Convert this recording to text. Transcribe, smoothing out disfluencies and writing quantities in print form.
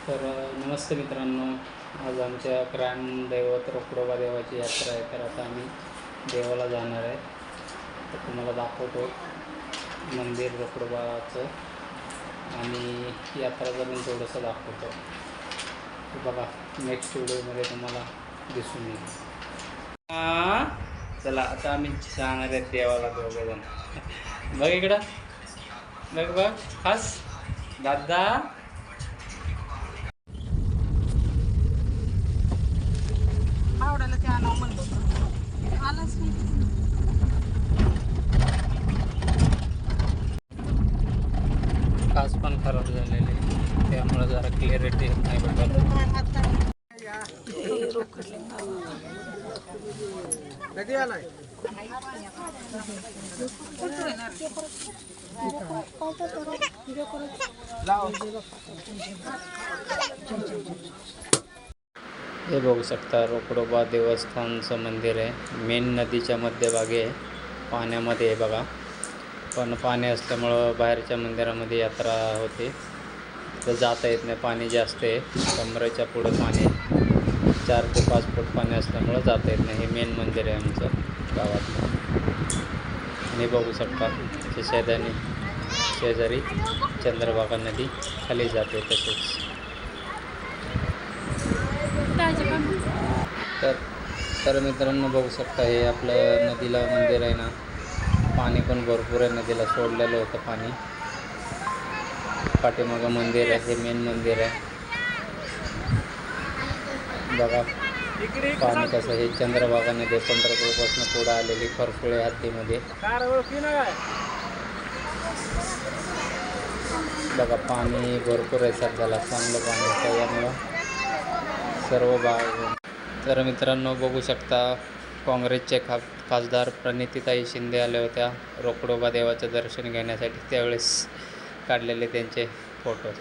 तर नमस्ते मित्रांनो, आज आमच्या ग्रामदैवत रोकडोबा देवाची यात्रा आहे. तर आता आम्ही देवाला जाणार आहे. तर तुम्हाला दाखवतो मंदिर रोकडोबाचं आणि यात्राचं पण थोडंसं दाखवतो. तर बघा, नेक्स्ट व्हिडिओमध्ये तुम्हाला दिसून येईल. चला आता आम्ही जाणार आहेत देवाला दोघेजण. बघ इकडं, बघ खास दादा. आवडायला ते आलं म्हणलं आलाच नाही. काच पण खराब झालेले, त्यामुळे जरा क्लिअरिटी येत नाही बघा. कधी आलाय? हे बघू शकता, रोकडोबा देवस्थानचं मंदिर आहे. मेन नदीच्या मध्यभागी आहे, पाण्यामध्ये आहे बघा. पण पाणी असल्यामुळं बाहेरच्या मंदिरामध्ये यात्रा होते, तर जाता येत नाही. पाणी जास्त आहे, कमरेच्या पुढं पाणी आहे. 4 ते 5 फूट पाणी असल्यामुळं जाता येत नाही. हे मेन मंदिर आहे आमचं गावातलं. आणि बघू शकता त्याच्या शेजारी चंद्रभागा नदी खाली जाते. तसेच तर मित्रांनो बघू शकता, हे आपलं नदीला मंदिर आहे ना. पाणी पण भरपूर आहे, नदीला सोडलेलं होतं पाणी. पाठीमागं मंदिर आहे, हे मेन मंदिर आहे बघा. पाणी कसं, हे चंद्रभागा नदी पंढरपूरपासून पुढं आलेली फरफुळे हद्दीमध्ये बघा. पाणी भरपूर आहे सध्याला, चांगलं पाणी आहे यामुळं सर्व भाग. तर मित्रांनो बघू शकता, काँग्रेसचे खासदार प्रणितीताई शिंदे आल्या होत्या रोकडोबा देवाचं दर्शन घेण्यासाठी. त्यावेळेस काढलेले त्यांचे फोटोज.